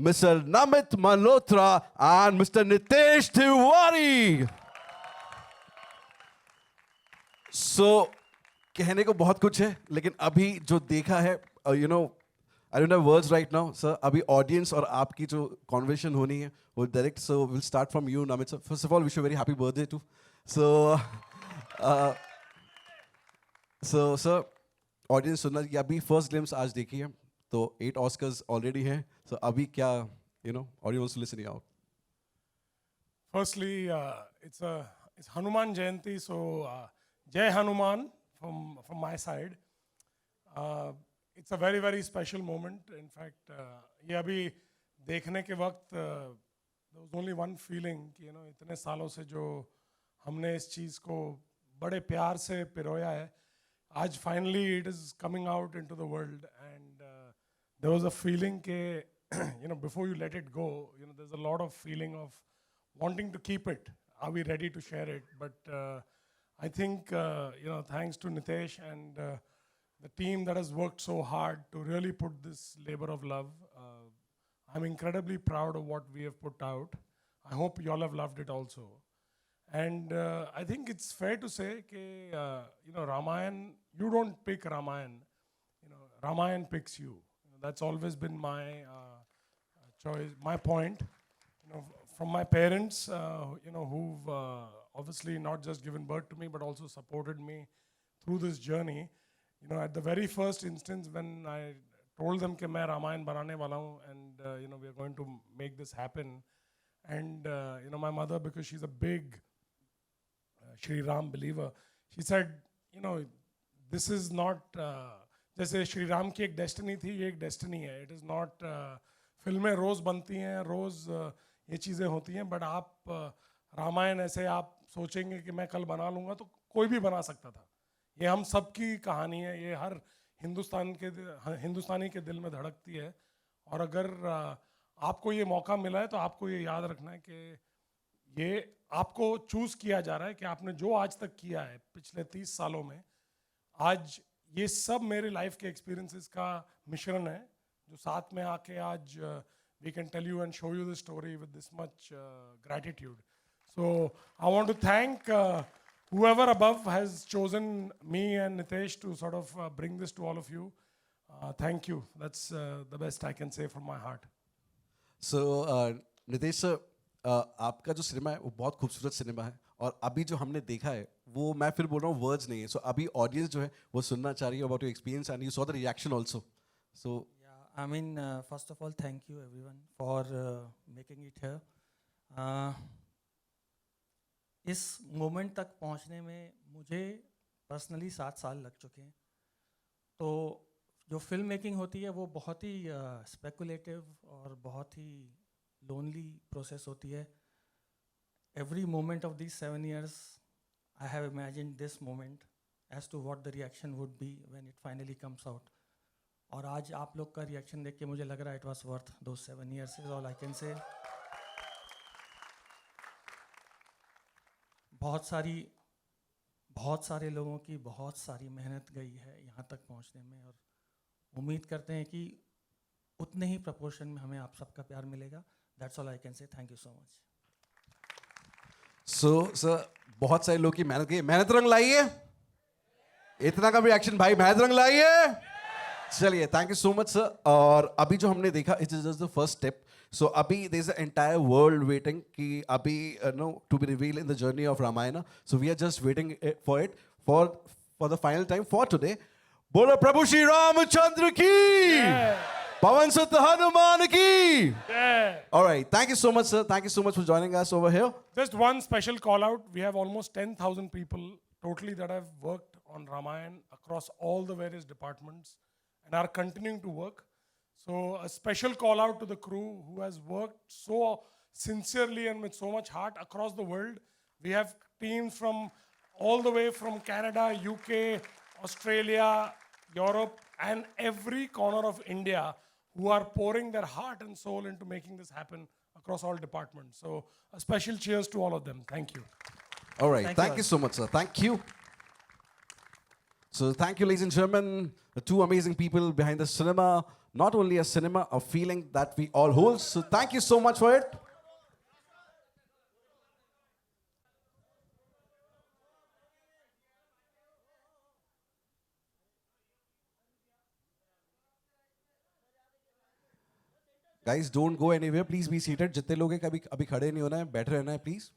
Mr. Namit Malhotra and Mr. Nitesh Tiwari. So, कहने को बहुत कुछ है, लेकिन अभी जो देखा है, I don't have words right now, sir. अभी audience और आपकी जो conversation होनी है, वो direct. So we'll start from you, Namit sir. First of all, wish you a very happy birthday too. So, uh, sir, audience सुनना कि अभी first glimpse आज देखी है, तो 8 Oscars already हैं. So अभी क्या, audience wants to listen out. Firstly, it's Hanuman Jayanti, so Jai Hanuman from my side. It's a very, very special moment. In fact, ये अभी देखने के वक्त there was only one feeling कि इतने सालों से जो हमने इस चीज़ को बड़े प्यार से पिरोया है, आज finally it is coming out into the world, and there was a feeling कि before you let it go, there's a lot of feeling of wanting to keep it. Are we ready to share it? But I think thanks to Nitesh and the team that has worked so hard to really put this labor of love. I'm incredibly proud of what we have put out. I hope you all have loved it also. And I think it's fair to say that Ramayan, you don't pick Ramayan. Ramayan picks you. That's always been my choice, my point. From my parents, who've obviously not just given birth to me, but also supported me through this journey. At the very first instance, when I told them that I'm Ramayan banane wala hu, and we are going to make this happen, and my mother, because she's a big Shri Ram believer, she said, this is not जैसे श्री राम की एक destiny थी, ये एक destiny है. It is not फिल्में रोज़ बनती हैं, रोज़ ये चीज़ें होती हैं, बट आप रामायण ऐसे आप सोचेंगे कि मैं कल बना लूँगा तो कोई भी बना सकता था. ये हम सब की कहानी है, ये हर हिंदुस्तानी के दिल में धड़कती है. और अगर आपको ये मौका मिला है तो आपको ये याद रखना है कि ये आपको चूज़ किया जा रहा है कि आपने जो आज तक किया है पिछले 30 सालों में, आज ये सब मेरे लाइफ के एक्सपीरियंसेस का मिश्रण है, जो साथ में आके आज we can tell you and show you the story with this much gratitude. So I want to thank whoever above has chosen me and Nitesh to sort of bring this to all of you. Thank you. That's the best I can say from my heart. So Nitesh sir, आपका जो cinema है वो बहुत खूबसूरत cinema है, और अभी जो हमने देखा है वो मैं फिर बोल रहा हूँ वर्ड्स नहीं है. सो अभी ऑडियंस जो है वो सुनना चाह रही है about your experience, and you saw the reaction also. So I mean, first of all, thank you everyone for making it here. इस मोमेंट तक पहुंचने में मुझे पर्सनली 7 साल लग चुके हैं. तो जो फिल्म मेकिंग होती है वो बहुत ही स्पेकुलेटिव और बहुत ही लोनली प्रोसेस होती है. Every moment of this 7 years, I have imagined this moment as to what the reaction would be when it finally comes out. और आज आप लोग का रिएक्शन देख के मुझे लग रहा है it was worth those 7 years is all I can say. बहुत सारे लोगों की बहुत सारी मेहनत गई है यहाँ तक पहुँचने में, और उम्मीद करते हैं कि उतने ही प्रपोर्शन में हमें आप सबका प्यार मिलेगा. That's all I can say. Thank you so much. So sir, बहुत सारे लोग की मेहनत की, मेहनत रंग लाइए. इतना का रिएक्शन भाई, मेहनत रंग लाइए. चलिए, thank you so much sir. और अभी जो हमने देखा, it is just the first step. So अभी there is an entire world waiting कि अभी to be reveal in the journey of Ramayana. So we are just waiting for it for the final time for today. बोलो प्रभु श्री रामचंद्र की, पवन सुत हनुमान की. All right, thank you so much sir, thank you so much for joining us over here. Just one special call out. We have almost 10,000 people totally that have worked on Ramayan across all the various departments and are continuing to work. So a special call out to the crew who has worked so sincerely and with so much heart across the world. We have teams from all the way from Canada, UK, Australia, Europe, and every corner of India who are pouring their heart and soul into making this happen across all departments. So a special cheers to all of them. Thank you. All right, thank you so much sir, thank you. So thank you ladies and gentlemen, the two amazing people behind the cinema. not only a cinema, a feeling that we all hold. So thank you so much for it. Guys, don't go anywhere. Please be seated. जितने लोग हैं कभी अभी खड़े नहीं होना है, बैठे रहना है, please.